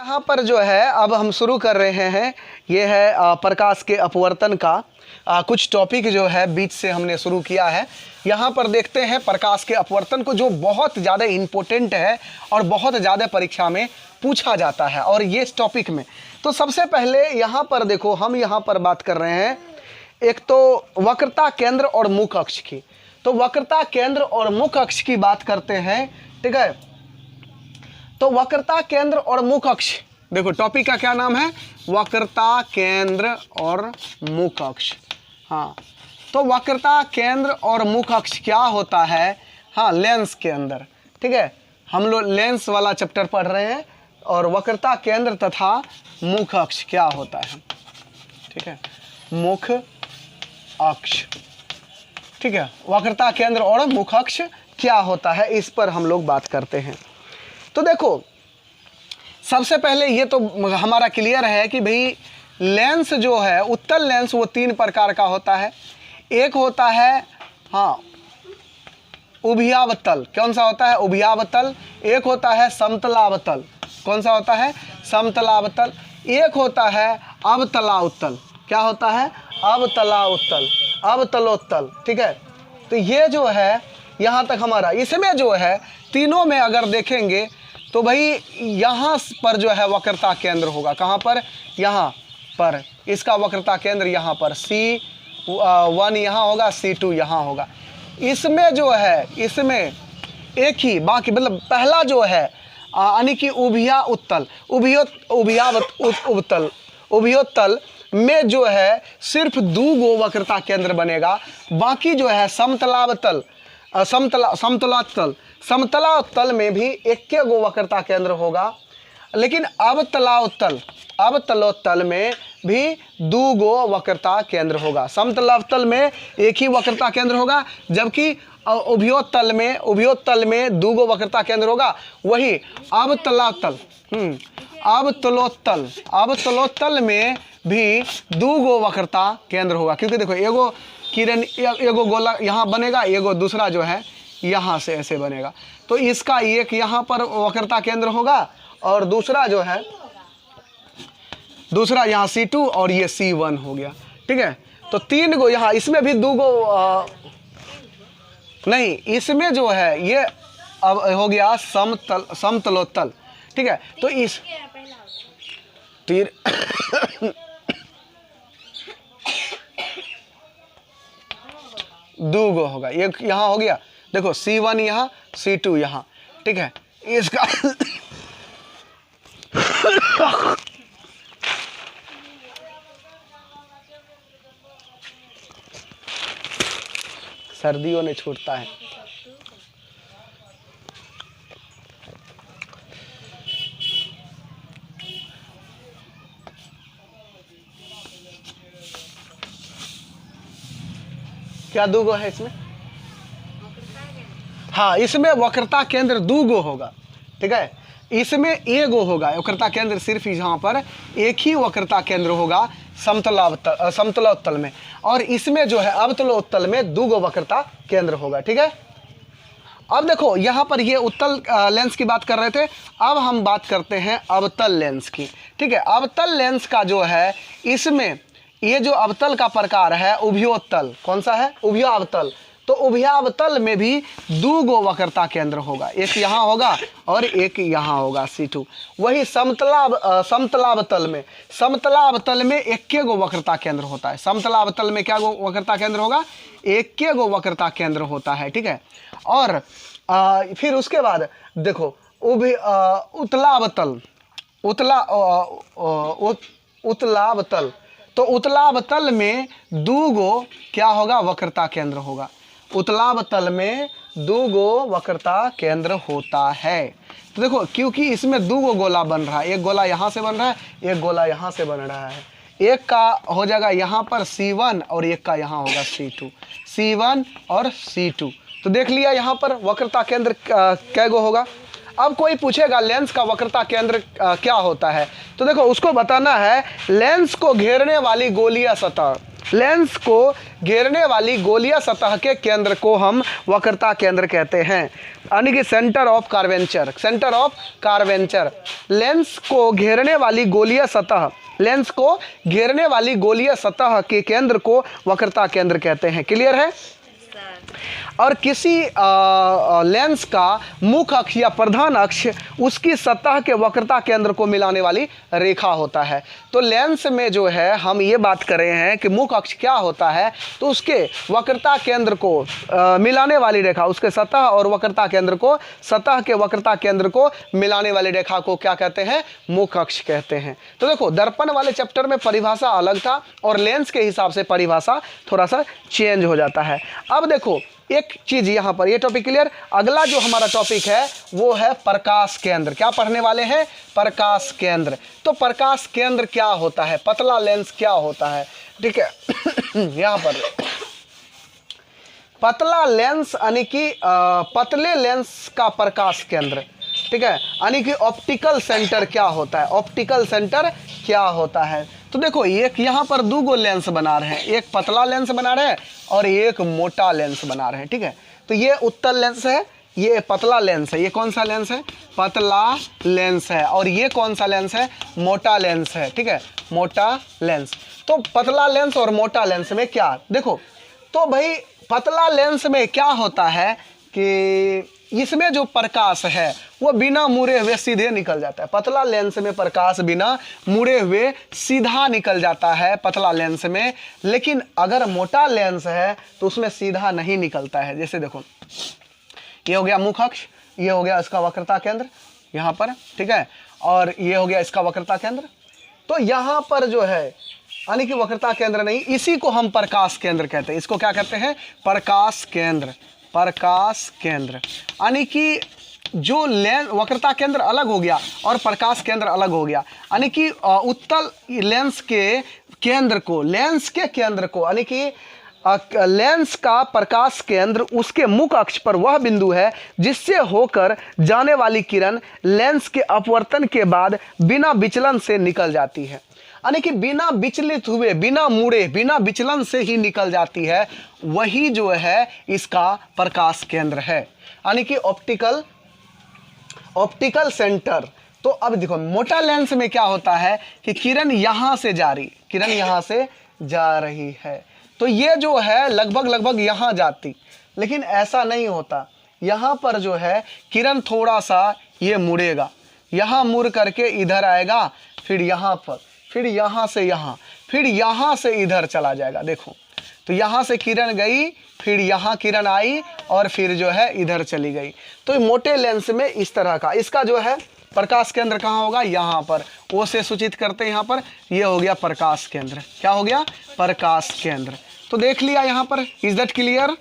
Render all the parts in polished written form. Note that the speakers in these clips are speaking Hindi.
यहाँ पर जो है अब हम शुरू कर रहे हैं, ये है प्रकाश के अपवर्तन का कुछ टॉपिक जो है बीच से हमने शुरू किया है। यहाँ पर देखते हैं प्रकाश के अपवर्तन को, जो बहुत ज़्यादा इम्पोर्टेंट है और बहुत ज़्यादा परीक्षा में पूछा जाता है। और ये इस टॉपिक में तो सबसे पहले यहाँ पर देखो, हम यहाँ पर बात कर रहे हैं एक तो वक्रता केंद्र और मुख अक्ष की। तो वक्रता केंद्र और मुख अक्ष की बात करते हैं, ठीक है। तो वक्रता केंद्र और मुख अक्ष, देखो टॉपिक का क्या नाम है, वक्रता केंद्र और मुख अक्ष। हाँ, तो वक्रता केंद्र और मुख अक्ष क्या होता है, हाँ लेंस के अंदर, ठीक है। हम लोग लेंस वाला चैप्टर पढ़ रहे हैं और वक्रता केंद्र तथा मुख अक्ष क्या होता है, ठीक है, मुख अक्ष, ठीक है। वक्रता केंद्र और मुख अक्ष क्या होता है, इस पर हम लोग बात करते हैं। तो देखो सबसे पहले ये तो हमारा क्लियर है कि भाई लेंस जो है, उत्तल लेंस, वो तीन प्रकार का होता है। एक होता है हाँ उभयावतल, कौन सा होता है, उभयावतल। एक होता है समतलावतल, कौन सा होता है, समतलावतल। एक होता है अवतलाउत्तल, क्या होता है, अवतलाउत्तल, अवतलोत्तल, ठीक है। तो ये जो है यहाँ तक हमारा, इसमें जो है तीनों में अगर देखेंगे तो भाई यहाँ पर जो है वक्रता केंद्र होगा, कहाँ पर, यहाँ पर, इसका वक्रता केंद्र यहाँ पर C1 यहाँ होगा, C2 यहाँ होगा। इसमें जो है, इसमें एक ही, बाकी मतलब पहला जो है यानी कि उभया उत्तल, उभयोत्तल में जो है सिर्फ दो गो वक्रता केंद्र बनेगा। बाकी जो है समतलावतल, समतलाउत्तल में भी एक गो वक्रता केंद्र होगा। लेकिन अवतलोत्तल में भी दो गो वक्रता केंद्र होगा। समतलाउत्तल में एक ही वक्रता केंद्र होगा, जबकि उभयोत्तल में दो गो वक्रता केंद्र होगा। वही अवतलोत्तल में भी दो गो वक्रता केंद्र होगा, क्योंकि देखो एगो किरण, एगो गोला यहाँ बनेगा, एगो दूसरा जो है यहाँ से ऐसे बनेगा। तो इसका एक यहाँ पर वक्रता केंद्र होगा और दूसरा जो है, दूसरा यहाँ C2 और ये C1 हो गया, ठीक है। तो तीन गो यहाँ, इसमें भी दो गो नहीं, इसमें जो है ये अब हो गया समतलोत्तल, ठीक है। तो इस तीर दो गो होगा, एक यहाँ हो गया, देखो C1 यहाँ, C2 यहाँ, ठीक है। इसका सर्दियों ने छूटता है। क्या दो गो है इसमें, हाँ इसमें वक्रता केंद्र दो गो होगा, ठीक है। इसमें एक गो होगा वक्रता केंद्र, सिर्फ यहाँ पर एक ही वक्रता केंद्र होगा समतलोत्तल में, और इसमें जो है अवतलोत्तल में दो गो वक्रता केंद्र होगा, ठीक है। अब देखो यहाँ पर ये उत्तल लेंस की बात कर रहे थे, अब हम बात करते हैं अवतल लेंस की, ठीक है। अवतल लेंस का जो है, इसमें ये जो अवतल का प्रकार है उभयोत्तल, कौन सा है, उभयावतल। तो उभयावतल में भी दो गो वक्रता केंद्र होगा, एक यहाँ होगा और एक यहाँ होगा C2। वही समतलावतल में एक गो वक्रता केंद्र होता है। समतलावतल में क्या गो वक्रता केंद्र होगा, एक गो वक्रता केंद्र होता है, ठीक है। और फिर उसके बाद देखो उतलावतल, तो उतलावतल में दो गो क्या होगा, वक्रता केंद्र होगा। उतलावतल में दो गो वक्रता केंद्र होता है। तो देखो क्योंकि इसमें दो गो गोला बन रहा है, एक गोला यहाँ से बन रहा है, एक गोला यहाँ से बन रहा है। एक का हो जाएगा यहाँ पर C1 और एक का यहाँ होगा C2, C1 और C2। तो देख लिया यहाँ पर वक्रता केंद्र कै गो होगा। अब कोई पूछेगा लेंस का वक्रता केंद्र क्या होता है, तो देखो उसको बताना है लेंस को घेरने वाली गोलीय सतह, लेंस को घेरने वाली गोलीय सतह के केंद्र को हम वक्रता केंद्र कहते हैं, यानी कि centre of curvature. Centre of curvature lens को घेरने वाली गोलीय सतह, लेंस को घेरने वाली गोलीय सतह के केंद्र को वक्रता केंद्र कहते हैं। क्लियर है? और किसी लेंस का मुख्य अक्ष या प्रधान अक्ष उसकी सतह के वक्रता केंद्र को मिलाने वाली रेखा होता है। तो लेंस में जो है हम ये बात कर रहे हैं कि मुख्य अक्ष क्या होता है, तो उसके वक्रता केंद्र को मिलाने वाली रेखा, उसके सतह और वक्रता केंद्र को, सतह के वक्रता केंद्र को मिलाने वाली रेखा को क्या कहते हैं? मुख्य अक्ष कहते हैं। तो देखो दर्पण वाले चैप्टर में परिभाषा अलग था और लेंस के हिसाब से परिभाषा थोड़ा सा चेंज हो जाता है। अब देखो एक चीज यहाँ पर, ये टॉपिक क्लियर। अगला जो हमारा टॉपिक है वो है प्रकाश केंद्र। क्या पढ़ने वाले हैं? प्रकाश केंद्र। तो प्रकाश केंद्र क्या होता है, पतला लेंस क्या होता है, ठीक है। यहाँ पर पतला लेंस यानी कि पतले लेंस का प्रकाश केंद्र, ठीक है, यानी कि ऑप्टिकल सेंटर क्या होता है, ऑप्टिकल सेंटर क्या होता है। तो देखो एक यहाँ पर दो गो लेंस बना रहे हैं, एक पतला लेंस बना रहे हैं और एक मोटा लेंस बना रहे हैं, ठीक है। तो ये उत्तल लेंस है, ये पतला लेंस है। ये कौन सा लेंस है? पतला लेंस है। और ये कौन सा लेंस है? मोटा लेंस है, ठीक है, मोटा लेंस। तो पतला लेंस और मोटा लेंस में क्या, देखो तो भाई पतला लेंस में क्या होता है कि इसमें जो प्रकाश है वो बिना मुड़े हुए सीधे निकल जाता है। पतला लेंस में प्रकाश बिना मुड़े हुए सीधा निकल जाता है पतला लेंस में, लेकिन अगर मोटा लेंस है तो उसमें सीधा नहीं निकलता है। जैसे देखो ये हो गया मुख्य अक्ष, ये हो गया इसका वक्रता केंद्र यहाँ पर, ठीक है, और ये हो गया इसका वक्रता केंद्र। तो यहाँ पर जो है यानी कि वक्रता केंद्र नहीं, इसी को हम प्रकाश केंद्र कहते हैं। इसको क्या कहते हैं? प्रकाश केंद्र। प्रकाश केंद्र यानी कि जो लेंस वक्रता केंद्र अलग हो गया और प्रकाश केंद्र अलग हो गया, यानी कि उत्तल लेंस के केंद्र को, लेंस के केंद्र को, यानी कि लेंस का प्रकाश केंद्र उसके मुख्य अक्ष पर वह बिंदु है जिससे होकर जाने वाली किरण लेंस के अपवर्तन के बाद बिना विचलन से निकल जाती है। यानी कि बिना विचलित हुए, बिना मुड़े, बिना विचलन से ही निकल जाती है, वही जो है इसका प्रकाश केंद्र है, यानी कि ऑप्टिकल सेंटर। तो अब देखो मोटा लेंस में क्या होता है कि किरण यहाँ से जा रही, किरण यहाँ से जा रही है, तो ये जो है लगभग यहाँ जाती, लेकिन ऐसा नहीं होता। यहाँ पर जो है किरण थोड़ा सा ये मुड़ेगा, यहाँ मुड़ करके इधर आएगा, फिर यहाँ पर, फिर यहाँ से यहाँ, फिर यहाँ से इधर चला जाएगा। देखो तो यहाँ से किरण गई, फिर यहाँ किरण आई और फिर जो है इधर चली गई। तो मोटे लेंस में इस तरह का, इसका जो है प्रकाश केंद्र कहाँ होगा? यहाँ पर। ओ से सूचित करते हैं यहाँ पर, ये हो गया प्रकाश केंद्र। क्या हो गया? प्रकाश केंद्र। तो देख लिया यहाँ पर, इज दैट क्लियर?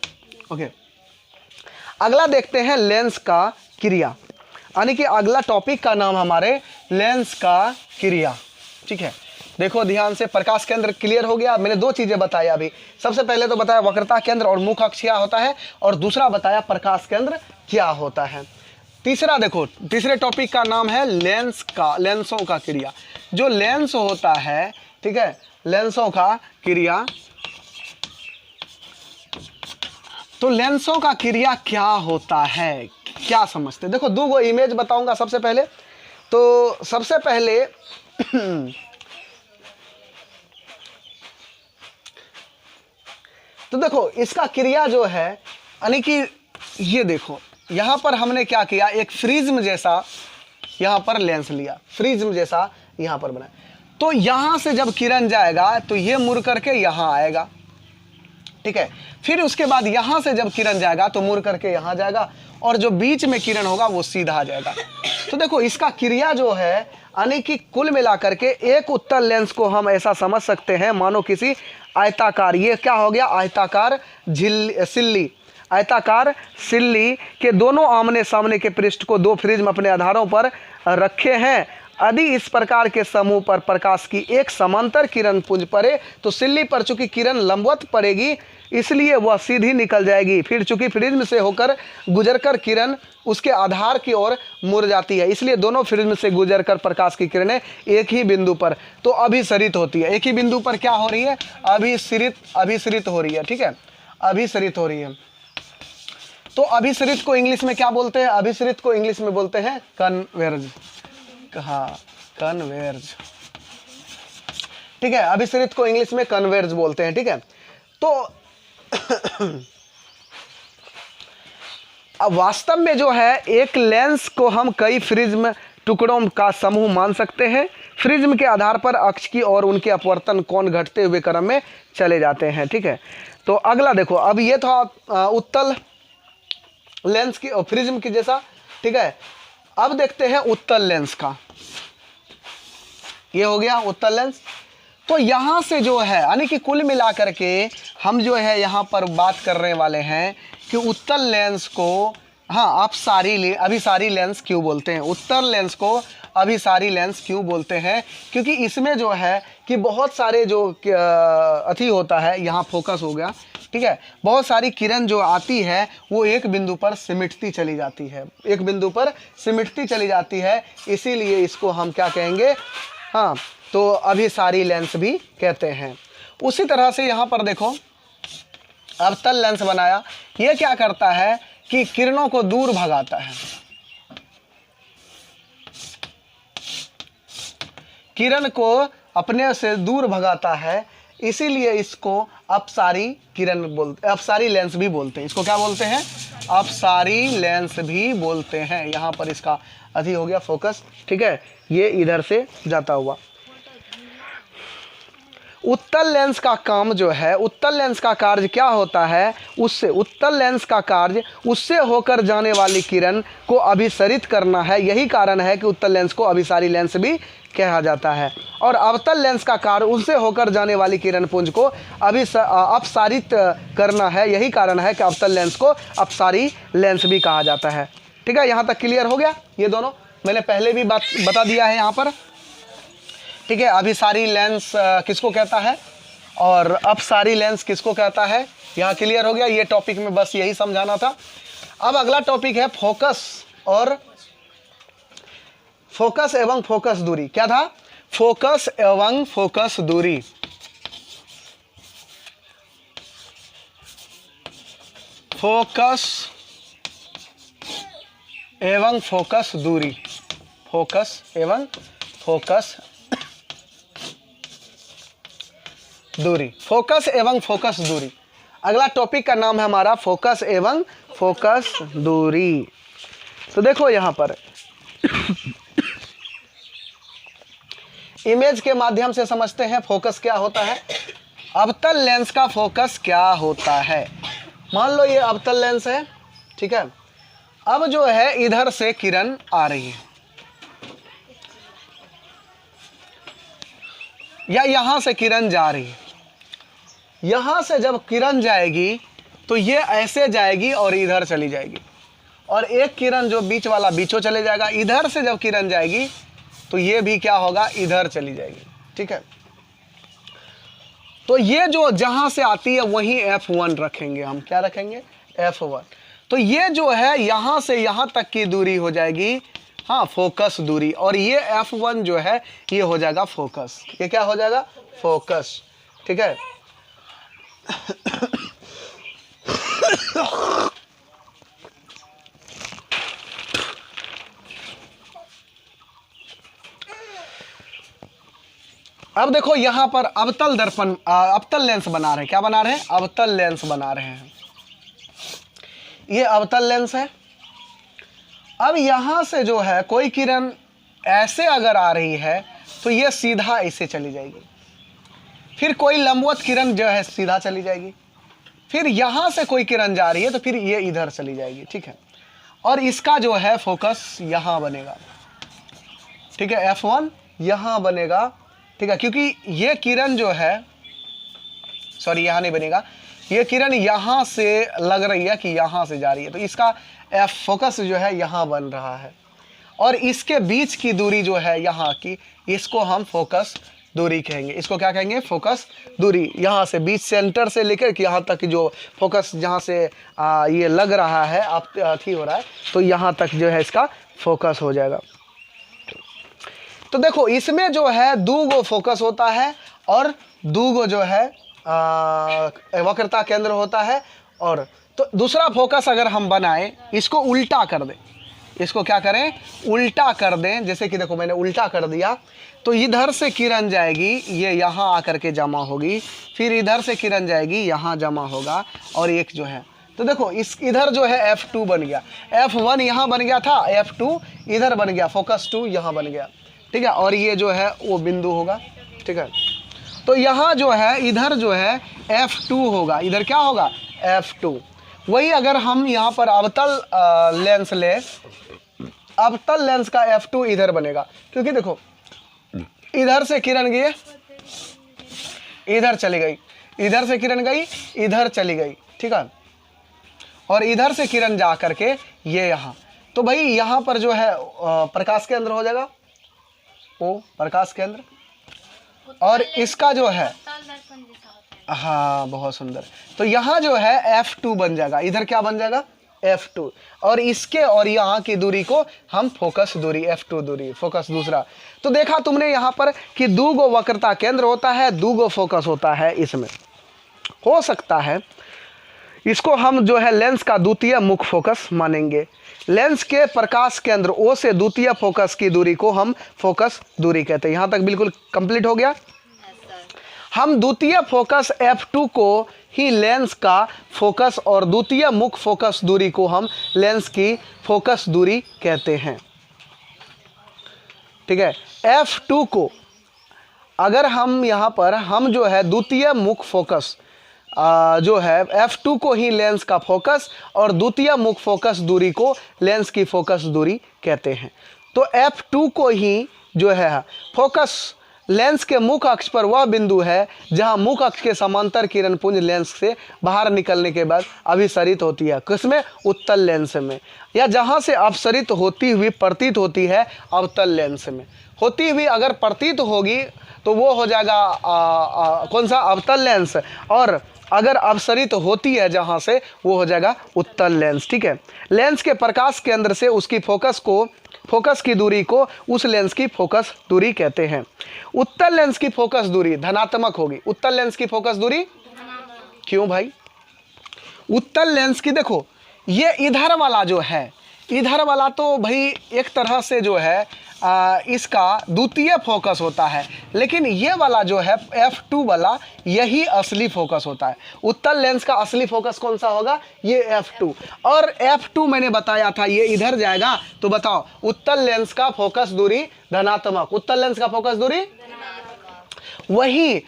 ओके, अगला देखते हैं लेंस का क्रिया, यानी कि अगला टॉपिक का नाम हमारे लेंस का क्रिया, ठीक है। देखो ध्यान से, प्रकाश केंद्र क्लियर हो गया। मैंने दो चीजें बताया अभी, सबसे पहले तो बताया वक्रता केंद्र और मुख्य अक्ष क्या होता है, और दूसरा बताया प्रकाश केंद्र क्या होता है। तीसरा देखो, तीसरे टॉपिक का नाम है लेंस का, लेंसों का क्रिया। जो लेंस होता है, ठीक है, लेंसों का क्रिया। तो लेंसों का क्रिया क्या होता है, क्या समझते? देखो दो गो इमेज बताऊंगा सबसे पहले। तो सबसे पहले तो देखो इसका क्रिया जो है, यानी कि ये देखो यहाँ पर हमने क्या किया, एक प्रिज्म जैसा यहाँ पर लेंस लिया, प्रिज्म जैसा यहाँ पर बना। तो यहाँ से जब किरण जाएगा तो ये मुड़ करके यहाँ आएगा, ठीक है। फिर उसके बाद यहाँ से जब किरण जाएगा तो मुड़ करके यहाँ जाएगा, और जो बीच में किरण होगा वो सीधा आ जाएगा। तो देखो इसका क्रिया जो है, यानी कि कुल मिलाकर के एक उत्तल लेंस को हम ऐसा समझ सकते हैं मानो किसी आयताकार, ये क्या हो गया, आयताकार सिल्ली, आयताकार सिल्ली के दोनों आमने सामने के पृष्ठ को दो प्रिज्म अपने आधारों पर रखे हैं, यदि इस प्रकार के समूह पर प्रकाश की एक समांतर किरण पुंज पड़े तो सिल्ली पर चूंकि किरण लंबवत पड़ेगी इसलिए वह सीधी निकल जाएगी। फिर चूंकि प्रिज्म से होकर गुजरकर किरण उसके आधार की ओर मुड़ जाती है, इसलिए दोनों प्रिज्म से गुजरकर प्रकाश की किरणें एक ही बिंदु पर तो अभिसरित होती है। एक ही बिंदु पर क्या हो रही है? अभिसरित हो रही है। ठीक है, अभिसरित हो रही है। तो अभिसरित को इंग्लिश में क्या बोलते हैं? अभिसरित को इंग्लिश में बोलते हैं कन्वर्ज। हाँ, कन्वर्ज। ठीक है, अभिसरित को इंग्लिश में कन्वर्ज बोलते हैं। ठीक है, तो अब वास्तव में जो है एक लेंस को हम कई प्रिज्म टुकड़ों का समूह मान सकते हैं। प्रिज्म के आधार पर अक्ष की और उनके अपवर्तन कोण घटते हुए क्रम में चले जाते हैं। ठीक है, तो अगला देखो, अब ये था उत्तल लेंस की और प्रिज्म की जैसा। ठीक है, अब देखते हैं उत्तल लेंस का। ये हो गया उत्तल लेंस। तो यहाँ से जो है यानी कि कुल मिलाकर के हम जो है यहाँ पर बात करने वाले हैं कि उत्तल लेंस को, हाँ, अभिसारी लेंस क्यों बोलते हैं? उत्तल लेंस को अभिसारी लेंस क्यों बोलते हैं? क्योंकि इसमें जो है कि बहुत सारे जो अति होता है, यहाँ फोकस हो गया। ठीक है, बहुत सारी किरण जो आती है वो एक बिंदु पर सिमटती चली जाती है, एक बिंदु पर सिमटती चली जाती है, इसीलिए इसको हम क्या कहेंगे? हाँ, तो अभिसारी लेंस भी कहते हैं। उसी तरह से यहाँ पर देखो अवतल लेंस बनाया। ये क्या करता है कि किरणों को दूर भगाता है, किरण को अपने से दूर भगाता है, इसीलिए इसको अपसारी अपसारी लेंस भी बोलते हैं। इसको क्या बोलते हैं? अपसारी लेंस भी बोलते हैं। यहाँ पर इसका अधि हो गया फोकस। ठीक है, ये इधर से जाता हुआ। उत्तल लेंस का काम जो है, उत्तल लेंस का कार्य क्या होता है? उत्तल लेंस का कार्य उससे होकर जाने वाली किरण को अभिसरित करना है। यही कारण है कि उत्तल लेंस को अभिसारी लेंस भी कहा जाता है। और अवतल लेंस का कार्य उससे होकर जाने वाली किरण पुंज को अपसारित करना है। यही कारण है कि अवतल लेंस को अपसारी लेंस भी कहा जाता है। ठीक है, यहाँ तक क्लियर हो गया? ये दोनों मैंने पहले भी बात बता दिया है यहाँ पर। ठीक है, अभिसारी लेंस किसको कहता है और अपसारी लेंस किसको कहता है, यहाँ क्लियर हो गया। ये टॉपिक में बस यही समझाना था। अब अगला टॉपिक है फोकस एवं फोकस दूरी। क्या था? फोकस एवं फोकस दूरी। फोकस एवं फोकस दूरी। फोकस एवं फोकस दूरी। फोकस एवं फोकस दूरी, अगला टॉपिक का नाम है हमारा फोकस एवं फोकस दूरी। तो देखो यहाँ पर इमेज के माध्यम से समझते हैं फोकस क्या होता है। अवतल लेंस का फोकस क्या होता है? मान लो ये अवतल लेंस है। ठीक है, अब जो है इधर से किरण आ रही है या यहां से किरण जा रही है। यहां से जब किरण जाएगी तो ये ऐसे जाएगी और इधर चली जाएगी, और एक किरण जो बीच वाला बीचों चले जाएगा। इधर से जब किरण जाएगी तो ये भी क्या होगा? इधर चली जाएगी। ठीक है, तो ये जो जहां से आती है वहीं F1 रखेंगे हम। क्या रखेंगे? F1। तो ये जो है यहां से यहां तक की दूरी हो जाएगी, हाँ, फोकस दूरी। और ये F1 जो है ये हो जाएगा फोकस। ये क्या हो जाएगा? फोकस। ठीक है, अब देखो यहां पर अवतल दर्पण अवतल लेंस बना रहे हैं। क्या बना रहे हैं? अवतल लेंस बना रहे हैं। ये अवतल लेंस है। अब यहां से जो है कोई किरण ऐसे अगर आ रही है तो ये सीधा ऐसे चली जाएगी, फिर कोई लंबवत किरण जो है सीधा चली जाएगी, फिर यहां से कोई किरण जा रही है तो फिर ये इधर चली जाएगी। ठीक है, और इसका जो है फोकस यहां बनेगा। ठीक है, F1 यहां बनेगा। ठीक है, क्योंकि ये किरण जो है, सॉरी यहां नहीं बनेगा, ये किरण यहां से लग रही है कि यहां से जा रही है, तो इसका फोकस जो है यहां बन रहा है। और इसके बीच की दूरी जो है यहाँ की, इसको हम फोकस दूरी कहेंगे। इसको क्या कहेंगे? फोकस दूरी। यहाँ से बीच सेंटर से लेकर के यहाँ तक जो फोकस जहाँ से ये लग रहा है, आप अथी हो रहा है, तो यहाँ तक जो है इसका फोकस हो जाएगा। तो देखो इसमें जो है 2 गो फोकस होता है और 2 गो जो है वक्रता केंद्र होता है। और तो दूसरा फोकस अगर हम बनाएं, इसको उल्टा कर दें, इसको क्या करें? उल्टा कर दें। जैसे कि देखो मैंने उल्टा कर दिया, तो इधर से किरण जाएगी, ये यहाँ आकर के जमा होगी, फिर इधर से किरण जाएगी, यहाँ जमा होगा, और एक जो है, तो देखो इस इधर जो है F2 बन गया, F1 यहाँ बन गया था, F2 इधर बन गया, फोकस 2 यहाँ बन गया, ठीक है। और ये जो है वो बिंदु होगा, ठीक है। तो यहाँ जो है इधर जो है F2 होगा, इधर क्या होगा? F2। वही अगर हम यहाँ पर अवतल लेंस ले, अवतल लेंस का F2 इधर बनेगा, क्योंकि देखो इधर से किरण गई, इधर चली गई, इधर से किरण गई, इधर चली गई, ठीक है। और इधर से किरण जा करके ये यहाँ, तो भाई यहाँ पर जो है प्रकाश केंद्र हो जाएगा, ओ प्रकाश केंद्र। और इसका जो है, हाँ बहुत सुंदर, तो यहाँ जो है F2 बन जाएगा, इधर क्या बन जाएगा? F2। और इसके और यहाँ की दूरी को हम फोकस दूरी, F2 दूरी, फोकस दूसरा। तो देखा तुमने यहाँ पर कि 2 गो वक्रता केंद्र होता है, 2 गो फोकस होता है। इसमें हो सकता है इसको हम जो है लेंस का द्वितीय मुख्य फोकस मानेंगे। लेंस के प्रकाश केंद्र O से द्वितीय फोकस की दूरी को हम फोकस दूरी कहते हैं। यहाँ तक बिल्कुल कंप्लीट हो गया। हम द्वितीय फोकस F2 को ही लेंस का फोकस और द्वितीय मुख्य फोकस दूरी को हम लेंस की फोकस दूरी कहते हैं, ठीक है। F2 को अगर हम यहाँ पर हम जो है द्वितीय मुख्य फोकस जो है F2 को ही लेंस का फोकस और द्वितीय मुख्य फोकस दूरी को लेंस की फोकस दूरी कहते हैं। तो F2 को ही जो है फोकस, लेंस के मुख्य अक्ष पर वह बिंदु है जहां मुख्य अक्ष के समांतर किरण पुंज लेंस से बाहर निकलने के बाद अभिसरित होती है। किसमें? उत्तल लेंस में, या जहां से अपसरित होती हुई प्रतीत होती है अवतल लेंस में। होती हुई अगर प्रतीत होगी तो वो हो जाएगा कौन सा? अवतल लेंस। और अगर अपसरित होती है जहां से, वो हो जाएगा उत्तल लेंस, ठीक है। लेंस के प्रकाश केंद्र से उसकी फोकस की दूरी को उस लेंस की फोकस दूरी कहते हैं। उत्तल लेंस की फोकस दूरी धनात्मक होगी। उत्तल लेंस की फोकस दूरी क्यों भाई? उत्तल लेंस की देखो, ये इधर वाला जो है, इधर वाला तो भाई एक तरह से जो है इसका द्वितीय फोकस होता है, लेकिन ये वाला जो है F2 वाला, यही असली फोकस होता है। उत्तल लेंस का असली फोकस कौन सा होगा? ये F2। और F2 मैंने बताया था ये इधर जाएगा, तो बताओ उत्तल लेंस का फोकस दूरी धनात्मक, उत्तल लेंस का फोकस दूरी वही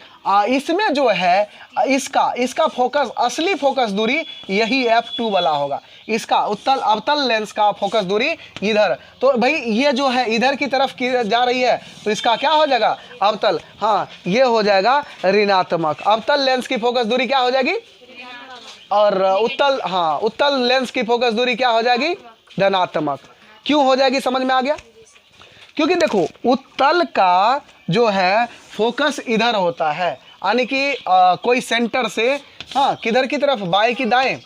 इसमें जो है इसका फोकस, असली फोकस दूरी यही F2 वाला होगा। इसका अवतल लेंस का फोकस दूरी इधर, तो भाई ये जो है इधर की तरफ जा रही है, तो इसका क्या हो जाएगा? अवतल। हाँ, ये हो जाएगा ऋणात्मक। अवतल लेंस की फोकस दूरी क्या हो जाएगी? और उत्तल लेंस की फोकस दूरी क्या हो जाएगी? धनात्मक। क्यों हो जाएगी? समझ में आ गया? क्योंकि देखो उत्तल का जो है फोकस इधर होता है, यानी कि कोई सेंटर से किधर की तरफ? बाएं की दाएं?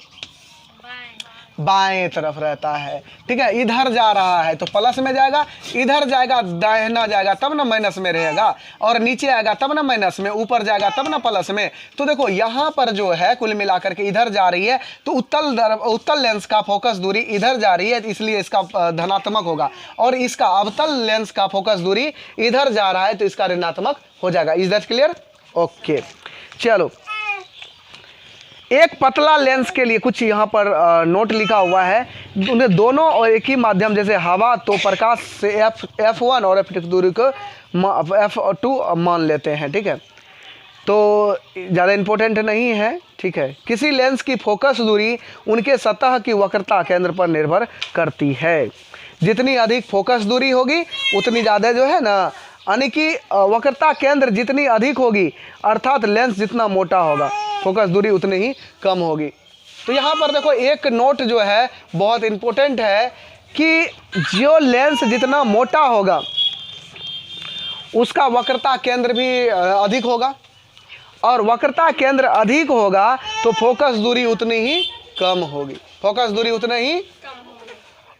बाएं तरफ रहता है, ठीक है। इधर जा रहा है तो प्लस में जाएगा, इधर जाएगा दाहिना जाएगा तब ना माइनस में रहेगा, और नीचे आएगा तब ना माइनस में, ऊपर जाएगा तब ना प्लस में। तो देखो यहाँ पर जो है कुल मिलाकर के इधर जा रही है, तो उत्तल लेंस का फोकस दूरी इधर जा रही है, इसलिए इसका धनात्मक होगा। और इसका अवतल लेंस का फोकस दूरी इधर जा रहा है, तो इसका ऋणात्मक हो जाएगा। Is that clear? ओके, चलो। एक पतला लेंस के लिए कुछ यहाँ पर नोट लिखा हुआ है। उन्हें दोनों और एक ही माध्यम, जैसे हवा, तो प्रकाश से F1 और F2 दूरी को F2 मान लेते हैं, ठीक है। तो ज़्यादा इम्पोर्टेंट नहीं है, ठीक है। किसी लेंस की फोकस दूरी उनके सतह की वक्रता केंद्र पर निर्भर करती है। जितनी अधिक फोकस दूरी होगी उतनी ज़्यादा जो है ना, यानी कि वक्रता केंद्र जितनी अधिक होगी, अर्थात लेंस जितना मोटा होगा, फोकस दूरी उतनी ही कम होगी। तो यहाँ पर देखो एक नोट जो है बहुत इम्पोर्टेंट है कि जो लेंस जितना मोटा होगा उसका वक्रता केंद्र भी अधिक होगा, और वक्रता केंद्र अधिक होगा तो फोकस दूरी उतनी ही कम होगी, फोकस दूरी उतनी ही,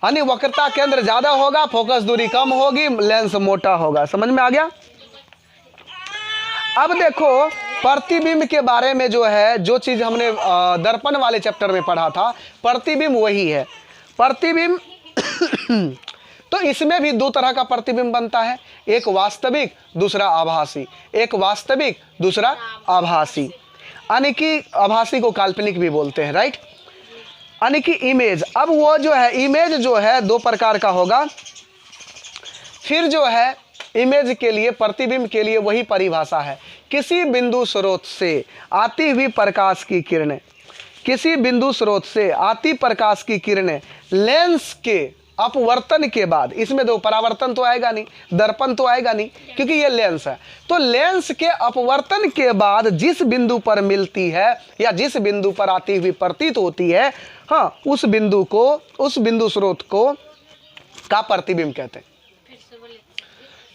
यानी वक्रता केंद्र ज़्यादा होगा, फोकस दूरी कम होगी, लेंस मोटा होगा। समझ में आ गया? अब देखो प्रतिबिंब के बारे में जो है, जो चीज़ हमने दर्पण वाले चैप्टर में पढ़ा था, प्रतिबिंब वही है। प्रतिबिंब तो इसमें भी दो तरह का प्रतिबिंब बनता है, एक वास्तविक दूसरा आभासी, एक वास्तविक दूसरा आभासी, यानी कि आभासी को काल्पनिक भी बोलते हैं, राइट, यानी कि इमेज। अब वो जो है इमेज जो है दो प्रकार का होगा। फिर जो है इमेज के लिए, प्रतिबिंब के लिए वही परिभाषा है, किसी बिंदु स्रोत से आती हुई प्रकाश की किरणें, किसी बिंदु स्रोत से आती प्रकाश की किरणें लेंस के अपवर्तन के बाद, इसमें दो परावर्तन तो आएगा नहीं, दर्पण तो आएगा नहीं, क्योंकि ये लेंस है, तो लेंस के अपवर्तन के बाद जिस बिंदु पर मिलती है या जिस बिंदु पर आती हुई प्रतीत होती है, हाँ, उस बिंदु को, उस बिंदु स्रोत को का प्रतिबिंब कहते हैं।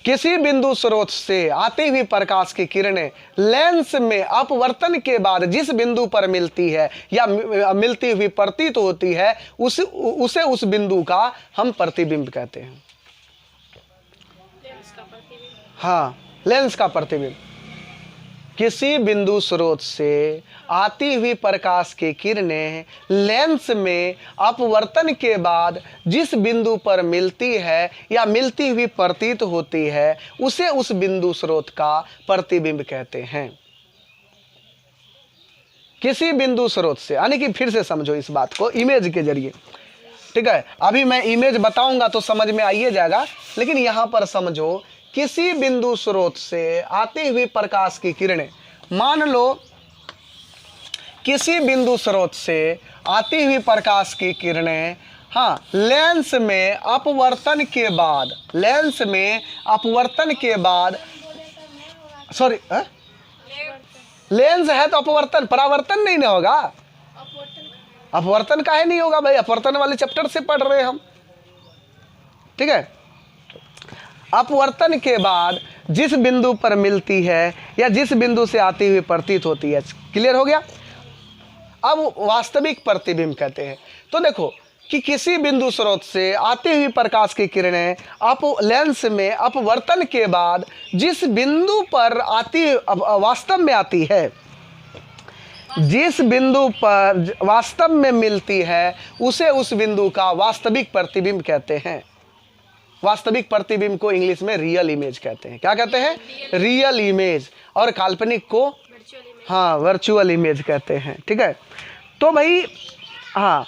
किसी बिंदु स्रोत से आती हुई प्रकाश की किरणें लेंस में अपवर्तन के बाद जिस बिंदु पर मिलती है या मिलती हुई प्रतीत होती है, उसे उस बिंदु का हम प्रतिबिंब कहते हैं। हाँ, लेंस का प्रतिबिंब। किसी बिंदु स्रोत से आती हुई प्रकाश की किरणें लेंस में अपवर्तन के बाद जिस बिंदु पर मिलती है या मिलती हुई प्रतीत होती है, उसे उस बिंदु स्रोत का प्रतिबिंब कहते हैं। किसी बिंदु स्रोत से, यानी कि फिर से समझो इस बात को इमेज के जरिए, ठीक है। अभी मैं इमेज बताऊंगा तो समझ में आइए जाएगा, लेकिन यहां पर समझो, किसी बिंदु स्रोत से आती हुई प्रकाश की किरणें, मान लो किसी बिंदु स्रोत से आती हुई प्रकाश की किरणें, हाँ, लेंस में अपवर्तन के बाद, लेंस में अपवर्तन के बाद, सॉरी, लेंस है तो अपवर्तन, परावर्तन नहीं ना होगा, अपवर्तन काहे नहीं होगा भाई, अपवर्तन वाले चैप्टर से पढ़ रहे हैं हम, ठीक है। अपवर्तन के बाद जिस बिंदु पर मिलती है या जिस बिंदु से आती हुई प्रतीत होती है, क्लियर हो गया। अब वास्तविक प्रतिबिंब कहते हैं। तो देखो कि किसी बिंदु स्रोत से आती हुई प्रकाश की किरणें लेंस में अपवर्तन के बाद जिस बिंदु पर आती, वास्तव में आती है, जिस बिंदु पर वास्तव में मिलती है, उसे उस बिंदु का वास्तविक प्रतिबिंब कहते हैं। वास्तविक प्रतिबिंब को इंग्लिश में रियल इमेज कहते हैं। क्या कहते हैं? Real image. और काल्पनिक को, हाँ, वर्चुअल इमेज कहते हैं, ठीक है। तो भाई, हाँ,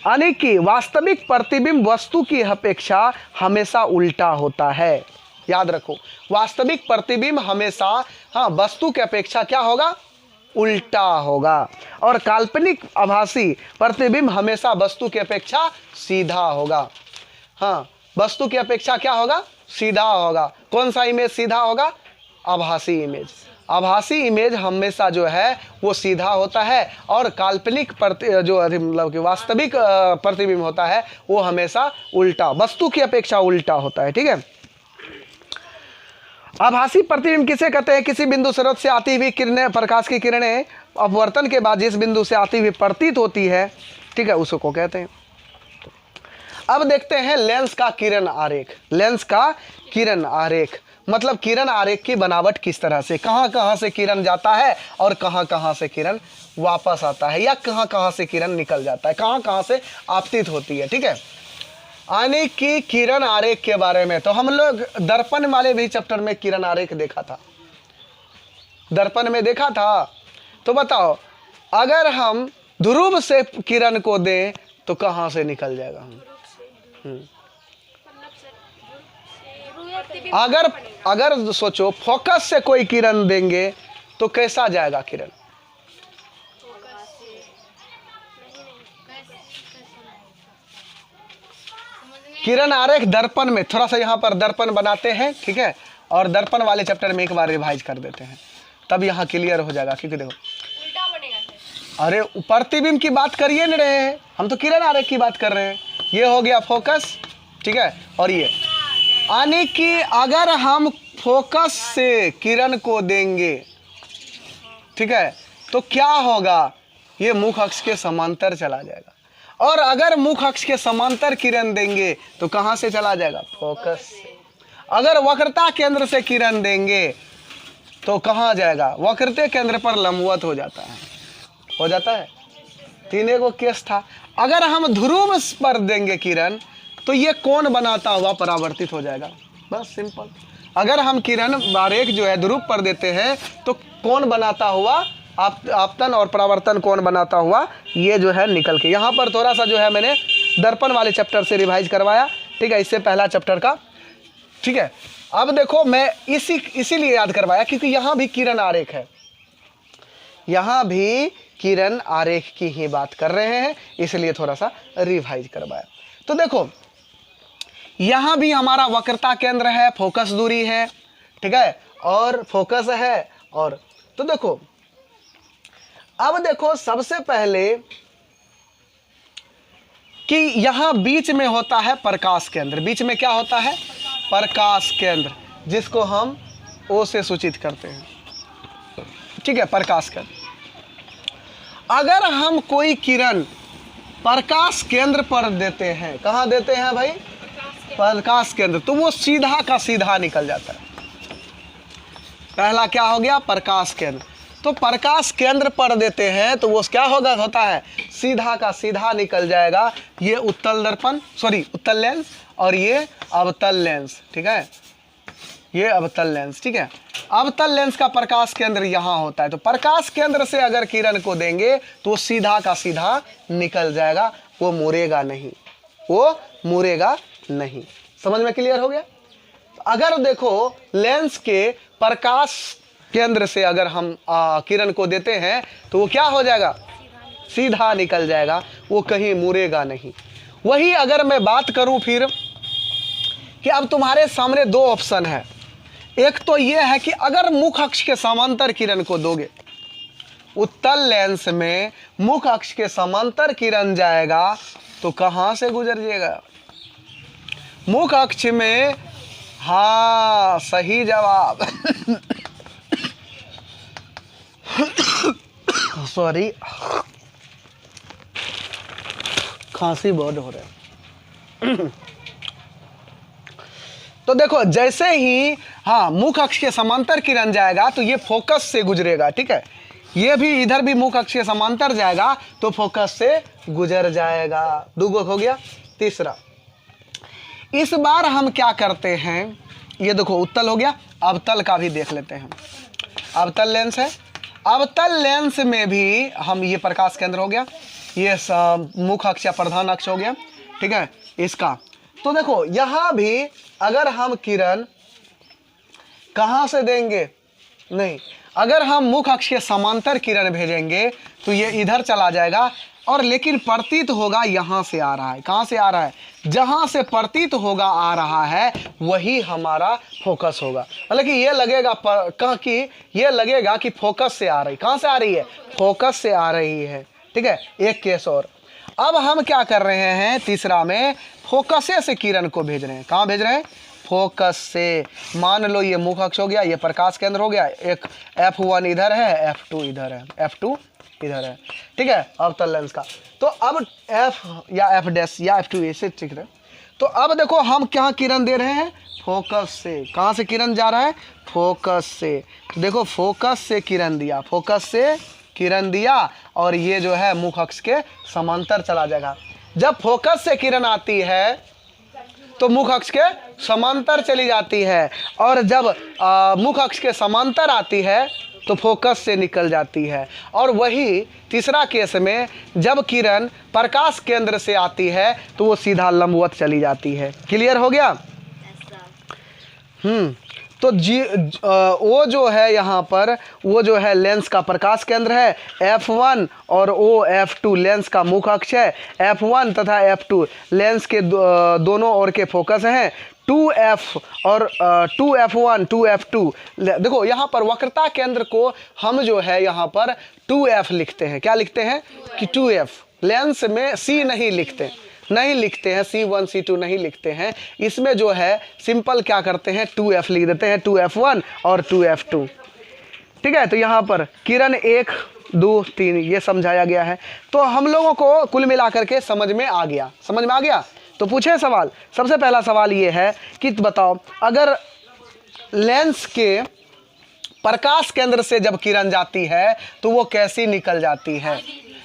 यानी कि वास्तविक प्रतिबिंब वस्तु की अपेक्षा हमेशा उल्टा होता है। याद रखो, वास्तविक प्रतिबिंब हमेशा, हाँ, वस्तु की अपेक्षा क्या होगा? उल्टा होगा। और काल्पनिक आभासी प्रतिबिंब हमेशा वस्तु की अपेक्षा सीधा होगा। हाँ, वस्तु की अपेक्षा क्या होगा? सीधा होगा। कौन सा इमेज सीधा होगा? आभासी इमेज। आभासी इमेज हमेशा जो है वो सीधा होता है, और काल्पनिक जो मतलब कि वास्तविक प्रतिबिंब होता है वो हमेशा उल्टा, वस्तु की अपेक्षा उल्टा होता है, ठीक है। आभासी प्रतिबिंब किसे कहते हैं? किसी बिंदु स्रोत से आती हुई किरणें, प्रकाश की किरणें अपवर्तन के बाद जिस बिंदु से आती हुई प्रतीत होती है, ठीक है, उसको कहते हैं। अब देखते हैं लेंस का किरण आरेख। लेंस का किरण आरेख मतलब किरण आरेख की बनावट किस तरह से, कहाँ कहाँ से किरण जाता है और कहाँ कहाँ से किरण वापस आता है, या कहाँ कहाँ से किरण निकल जाता है, कहाँ कहाँ से आपतित होती है, ठीक है। यानी कि किरण आरेख के बारे में तो हम लोग दर्पण वाले भी चैप्टर में किरण आरेख देखा था, दर्पण में देखा था। तो बताओ, अगर हम ध्रुव से किरण को दें तो कहाँ से निकल जाएगा हम? अगर सोचो फोकस से कोई किरण देंगे तो कैसा जाएगा किरण? किरण आरेख दर्पण में, थोड़ा सा यहाँ पर दर्पण बनाते हैं, ठीक है, और दर्पण वाले चैप्टर में एक बार रिवाइज कर देते हैं, तब यहाँ क्लियर हो जाएगा। क्योंकि देखो, उल्टा बनेगा। अरे प्रतिबिंब की बात करिए नहीं रहे हैं हम, तो किरण आरेख की बात कर रहे हैं। ये हो गया फोकस ठीक है। और ये यानी कि अगर हम फोकस से किरण को देंगे, ठीक है, तो क्या होगा, ये मुख अक्ष के समांतर चला जाएगा। और अगर मुख अक्ष के समांतर किरण देंगे तो कहाँ से चला जाएगा, फोकस से। अगर वक्रता केंद्र से किरण देंगे तो कहाँ जाएगा, वक्रता केंद्र पर लंबवत हो जाता है। तीन को केस था। अगर हम ध्रुव पर देंगे किरण तो ये कोण बनाता हुआ परावर्तित हो जाएगा, बस सिंपल। अगर हम किरण आरेख जो है ध्रुव पर देते हैं तो कोण बनाता हुआ, आपतन और परावर्तन कोण बनाता हुआ ये जो है निकल के, यहाँ पर थोड़ा सा जो है मैंने दर्पण वाले चैप्टर से रिवाइज करवाया, ठीक है, इससे पहला चैप्टर का, ठीक है। अब देखो मैं इसीलिए याद करवाया क्योंकि यहाँ भी किरण आरेख है, यहाँ भी किरण आरेख की ही बात कर रहे हैं, इसलिए थोड़ा सा रिवाइज करवाया। तो देखो यहाँ भी हमारा वक्रता केंद्र है, फोकस दूरी है, ठीक है, और फोकस है। और तो देखो, अब देखो सबसे पहले कि यहाँ बीच में होता है प्रकाश केंद्र। बीच में क्या होता है, प्रकाश केंद्र, जिसको हम O से सूचित करते हैं, ठीक है, प्रकाश केंद्र। अगर हम कोई किरण प्रकाश केंद्र पर देते हैं, कहाँ देते हैं भाई, प्रकाश केंद्र, तो वो सीधा का सीधा निकल जाता है। पहला क्या हो गया, प्रकाश केंद्र। तो प्रकाश केंद्र पर देते हैं तो वो क्या होता है, सीधा का सीधा निकल जाएगा। ये उत्तल दर्पण, उत्तल लेंस, और ये अवतल लेंस, ठीक है, ये अवतल लेंस, ठीक है। अवतल लेंस का प्रकाश केंद्र यहाँ होता है। तो प्रकाश केंद्र से अगर किरण को देंगे तो वो सीधा का सीधा निकल जाएगा, वो मुड़ेगा नहीं। समझ में क्लियर हो गया। अगर देखो लेंस के प्रकाश केंद्र से अगर हम किरण को देते हैं तो वो क्या हो जाएगा, सीधा निकल जाएगा, वो कहीं मुड़ेगा नहीं। वही अगर मैं बात करूं फिर कि अब तुम्हारे सामने दो ऑप्शन है। एक तो ये है कि अगर मुख अक्ष के समांतर किरण को दोगे, उत्तल लेंस में मुख अक्ष के समांतर किरण जाएगा तो कहां से गुजर जाएगा, मुख अक्ष में। हाँ, सही जवाब। सॉरी, खांसी बहुत हो रहा है। तो देखो जैसे ही मुख अक्ष के समांतर किरण जाएगा तो ये फोकस से गुजरेगा, ठीक है। ये भी इधर भी मुख अक्ष के समांतर जाएगा तो फोकस से गुजर जाएगा। दूगो हो गया। तीसरा, इस बार हम क्या करते हैं, ये देखो उत्तल हो गया, अवतल का भी देख लेते हैं। अवतल लेंस है, अवतल लेंस में भी हम, ये प्रकाश केंद्र हो गया, ये मुख अक्ष या प्रधान अक्ष हो गया, ठीक है, इसका। तो देखो यहाँ भी अगर हम किरण कहाँ से देंगे, नहीं, अगर हम मुख अक्ष के समांतर किरण भेजेंगे तो ये इधर चला जाएगा, और लेकिन प्रतीत होगा यहाँ से आ रहा है। कहाँ से आ रहा है, जहाँ से प्रतीत होगा आ रहा है वही हमारा फोकस होगा। मतलब कि ये लगेगा कि फोकस से आ रही, कहाँ से आ रही है, फोकस से आ रही है, ठीक है। एक केस और। अब हम क्या कर रहे हैं, तीसरा में फोकस से किरण को भेज रहे हैं। कहाँ भेज रहे हैं, फोकस से। मान लो ये मुख अक्ष हो गया, ये प्रकाश केंद्र हो गया, एक F1 इधर है, F2 इधर है, F2 इधर है, ठीक है, अवतल लेंस का। तो अब F या F डैश या F2 ऐसे, ठीक है। तो अब देखो हम क्या किरण दे रहे हैं, फोकस से। कहाँ से किरण जा रहा है, फोकस से। तो देखो फोकस से किरण दिया, फोकस से किरण दिया, और ये जो है मुख अक्ष के समांतर चला जाएगा। जब फोकस से किरण आती है तो मुख अक्ष के समांतर चली जाती है, और जब मुख अक्ष के समांतर आती है तो फोकस से निकल जाती है। और वही तीसरा केस में जब किरण प्रकाश केंद्र से आती है तो वो सीधा लंबवत चली जाती है। क्लियर हो गया। तो वो जो है यहाँ पर, वो जो है लेंस का प्रकाश केंद्र है F1, और वो F2 लेंस का मुख अक्ष है। F1 तथा F2 लेंस के दोनों ओर के फोकस हैं। 2F और 2F1 2F2। देखो यहाँ पर वक्रता केंद्र को हम जो है यहाँ पर 2F लिखते हैं। क्या लिखते हैं कि 2F, लेंस में C नहीं लिखते। नहीं लिखते हैं, C1 C2 नहीं लिखते हैं। इसमें जो है सिंपल क्या करते हैं, 2F लिख देते हैं, 2F1 और 2F2। ठीक है, तो यहाँ पर किरण 1 2 3 ये समझाया गया है। तो हम लोगों को कुल मिलाकर के समझ में आ गया, समझ में आ गया। तो पूछे सवाल, सबसे पहला सवाल ये है कि बताओ, अगर लेंस के प्रकाश केंद्र से जब किरण जाती है तो वो कैसी निकल जाती है?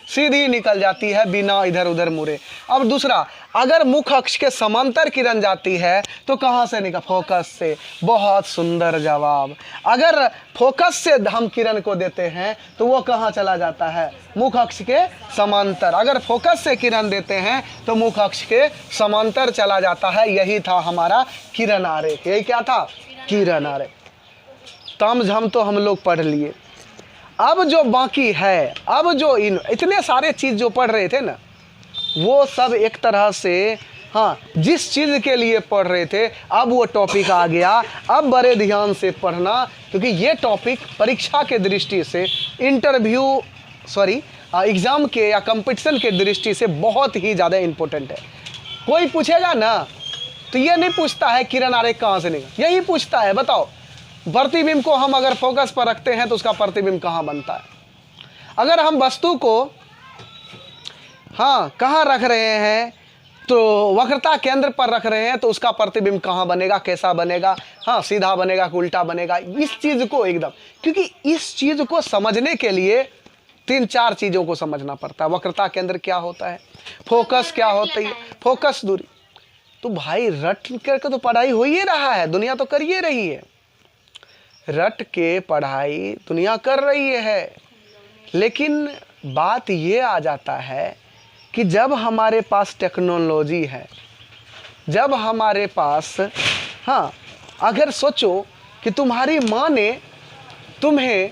सीधी निकल जाती है, बिना इधर उधर मुड़े। अब दूसरा, अगर मुख्य अक्ष के समांतर किरण जाती है तो कहाँ से निकल? फोकस से। बहुत सुंदर जवाब। अगर फोकस से हम किरण को देते हैं तो वो कहाँ चला जाता है? मुख्य अक्ष के समांतर। अगर फोकस से किरण देते हैं तो मुख्य अक्ष के समांतर चला जाता है। यही था हमारा किरण आरेख। यही क्या था? किरण आरेख। तम झम तो हम लोग पढ़ लिए। अब जो बाकी है, अब जो इतने सारे चीज़ जो पढ़ रहे थे ना, वो सब एक तरह से, हाँ, जिस चीज़ के लिए पढ़ रहे थे अब वो टॉपिक आ गया। अब बड़े ध्यान से पढ़ना, क्योंकि ये टॉपिक परीक्षा के दृष्टि से, एग्ज़ाम के या कंपटीशन के दृष्टि से बहुत ही ज़्यादा इम्पोर्टेंट है। कोई पूछेगा ना तो ये नहीं पूछता है किरण आरेख कहाँ से निकला, यही पूछता है बताओ प्रतिबिंब को हम अगर फोकस पर रखते हैं तो उसका प्रतिबिंब कहाँ बनता है। अगर हम वस्तु को हाँ कहाँ रख रहे हैं तो वक्रता केंद्र पर रख रहे हैं तो उसका प्रतिबिंब कहाँ बनेगा, कैसा बनेगा, हाँ सीधा बनेगा कि उल्टा बनेगा। इस चीज़ को एकदम, क्योंकि इस चीज़ को समझने के लिए 3-4 चीज़ों को समझना पड़ता है। वक्रता केंद्र क्या होता है, फोकस क्या होती है, फोकस दूरी। तो भाई रट करके तो पढ़ाई हो ही रहा है, दुनिया तो कर ही रही है, रट के पढ़ाई दुनिया कर रही है। लेकिन बात ये आ जाता है कि जब हमारे पास टेक्नोलॉजी है, जब हमारे पास, हाँ, अगर सोचो कि तुम्हारी माँ ने तुम्हें